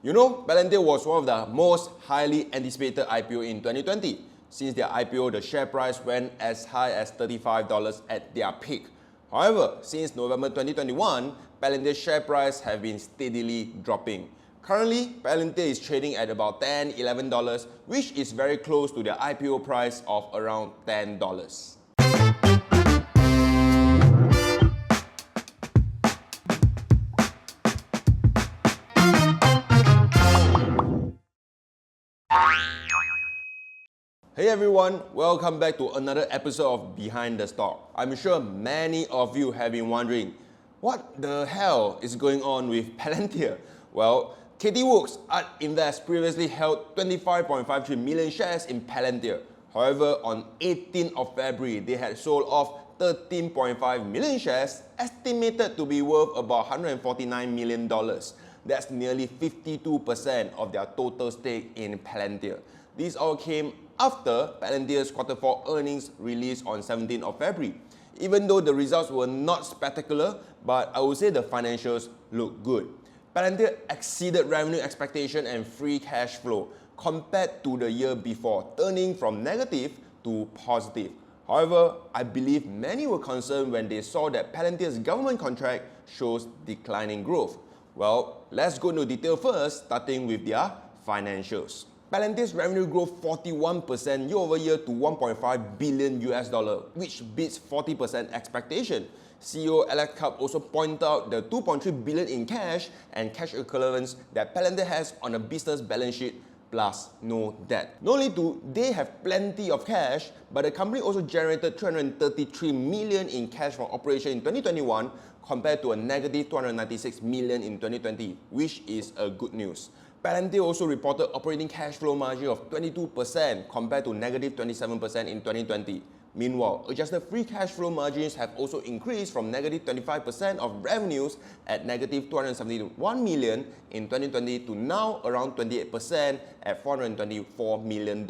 You know, Palantir was one of the most highly anticipated IPO in 2020. Since their IPO, the share price went as high as $35 at their peak. However, since November 2021, Palantir's share price have been steadily dropping. Currently, Palantir is trading at about $10–11, which is very close to their IPO price of around $10. Hey everyone, welcome back to another episode of Behind the Stock. I'm sure many of you have been wondering, what the hell is going on with Palantir? Well, Katie Wook's ART Invest previously held 25.53 million shares in Palantir. However, on 18th of February, they had sold off 13.5 million shares, estimated to be worth about $149 million. That's nearly 52% of their total stake in Palantir. This all came after Palantir's Q4 earnings released on 17th of February. Even though the results were not spectacular, but I would say the financials look good. Palantir exceeded revenue expectation and free cash flow compared to the year before, turning from negative to positive. However, I believe many were concerned when they saw that Palantir's government contract shows declining growth. Well, let's go into detail first, starting with their financials. Palantir's revenue grew 41% year over year to $1.5 billion, which beats 40% expectation. CEO Alex Karp also pointed out the $2.3 billion in cash and cash equivalents that Palantir has on a business balance sheet plus no debt. Not only do they have plenty of cash, but the company also generated $333 million in cash from operation in 2021 compared to a negative $296 million in 2020, which is a good news. Palantir also reported operating cash flow margin of 22% compared to negative 27% in 2020. Meanwhile, adjusted free cash flow margins have also increased from negative 25% of revenues at negative $271 million in 2020 to now around 28% at $424 million in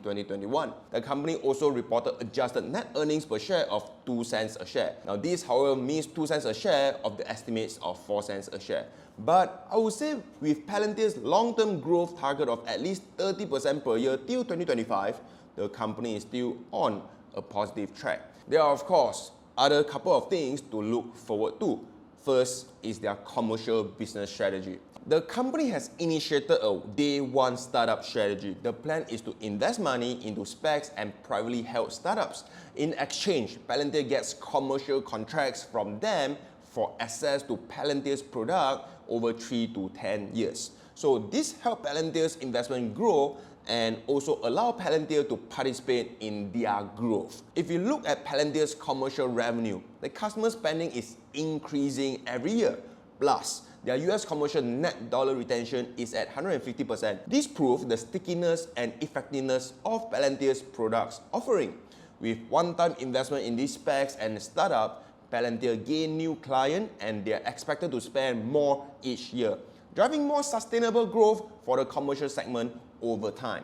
2021. The company also reported adjusted net earnings per share of 2 cents a share. Now this, however, means 2 cents a share of the estimates of 4 cents a share. But I would say with Palantir's long-term growth target of at least 30% per year till 2025, the company is still on a positive track. There are, of course, other couple of things to look forward to. First is their commercial business strategy. The company has initiated a day one startup strategy. The plan is to invest money into SPACs and privately held startups. In exchange, Palantir gets commercial contracts from them for access to Palantir's product over 3 to 10 years. So this helps Palantir's investment grow and also allow Palantir to participate in their growth. If you look at Palantir's commercial revenue, the customer spending is increasing every year. Plus, their US commercial net dollar retention is at 150%. This proves the stickiness and effectiveness of Palantir's products offering. With one-time investment in these SPACs and startup, Palantir gain new clients and they are expected to spend more each year, driving more sustainable growth for the commercial segment over time.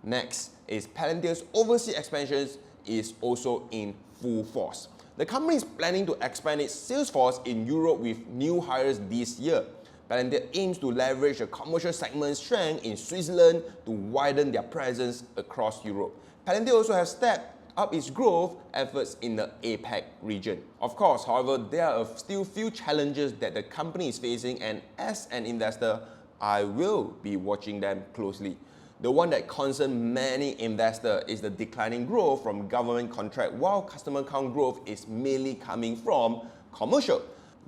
Next is Palantir's overseas expansion is also in full force. The company is planning to expand its sales force in Europe with new hires this year. Palantir aims to leverage the commercial segment's strength in Switzerland to widen their presence across Europe. Palantir also has stepped up its growth efforts in the APAC region. Of course, however, there are still few challenges that the company is facing, and as an investor, I will be watching them closely. The one that concerns many investors is the declining growth from government contract, while customer count growth is mainly coming from commercial.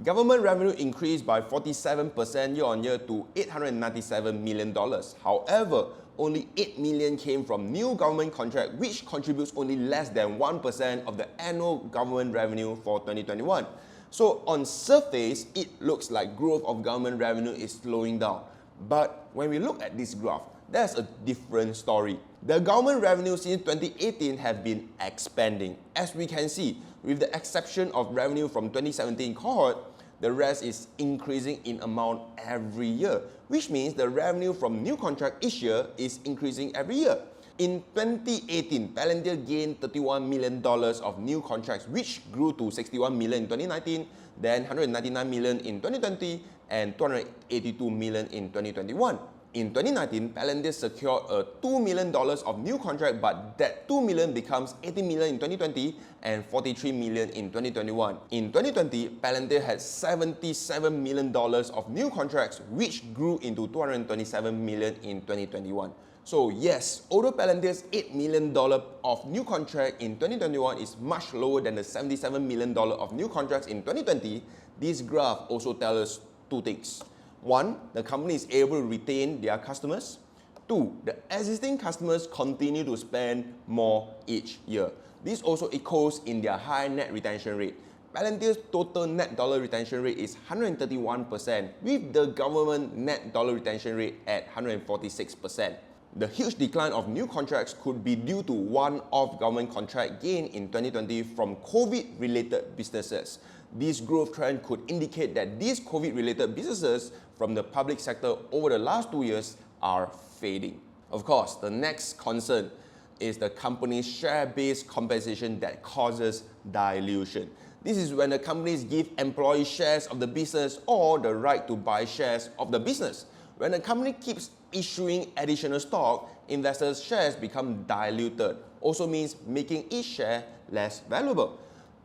Government revenue increased by 47% year on year to $897 million. However, only $8 million came from new government contract, which contributes only less than 1% of the annual government revenue for 2021. So on surface, it looks like growth of government revenue is slowing down. But when we look at this graph, that's a different story. The government revenue since 2018 have been expanding. As we can see, with the exception of revenue from 2017 cohort, the rest is increasing in amount every year, which means the revenue from new contract each year is increasing every year. In 2018, Palantir gained $31 million of new contracts, which grew to $61 million in 2019, then $199 million in 2020, and 282 million in 2021. In 2019, Palantir secured a $2 million of new contract, but that $2 million becomes $80 million in 2020 and $43 million in 2021. In 2020, Palantir had $77 million of new contracts, which grew into $227 million in 2021. So yes, although Palantir's $8 million of new contract in 2021 is much lower than the $77 million of new contracts in 2020, this graph also tells us two things. One, the company is able to retain their customers. Two, the existing customers continue to spend more each year. This also echoes in their high net retention rate. Palantir's total net dollar retention rate is 131%, with the government net dollar retention rate at 146%. The huge decline of new contracts could be due to one-off government contract gain in 2020 from COVID-related businesses. This growth trend could indicate that these COVID-related businesses from the public sector over the last 2 years are fading. Of course, the next concern is the company's share-based compensation that causes dilution. This is when the companies give employees shares of the business or the right to buy shares of the business. When a company keeps issuing additional stock, investors' shares become diluted. Also means making each share less valuable.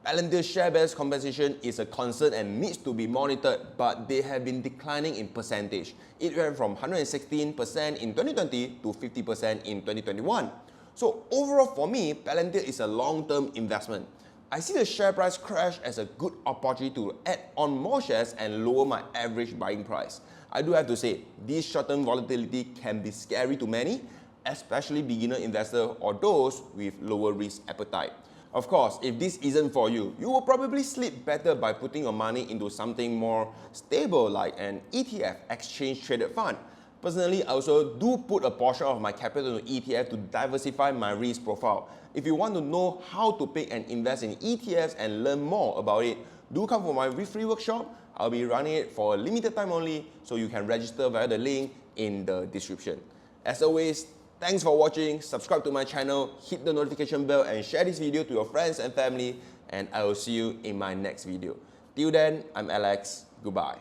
Palantir's share-based compensation is a concern and needs to be monitored, but they have been declining in percentage. It went from 116% in 2020 to 50% in 2021. So overall for me, Palantir is a long-term investment. I see the share price crash as a good opportunity to add on more shares and lower my average buying price. I do have to say, this short-term volatility can be scary to many, especially beginner investors or those with lower risk appetite. Of course, if this isn't for you, you will probably sleep better by putting your money into something more stable like an ETF, exchange-traded fund. Personally, I also do put a portion of my capital into ETF to diversify my risk profile. If you want to know how to pick and invest in ETFs and learn more about it, do come for my free workshop. I'll be running it for a limited time only, so you can register via the link in the description. As always, thanks for watching, subscribe to my channel, hit the notification bell and share this video to your friends and family, and I will see you in my next video. Till then, I'm Alex, goodbye.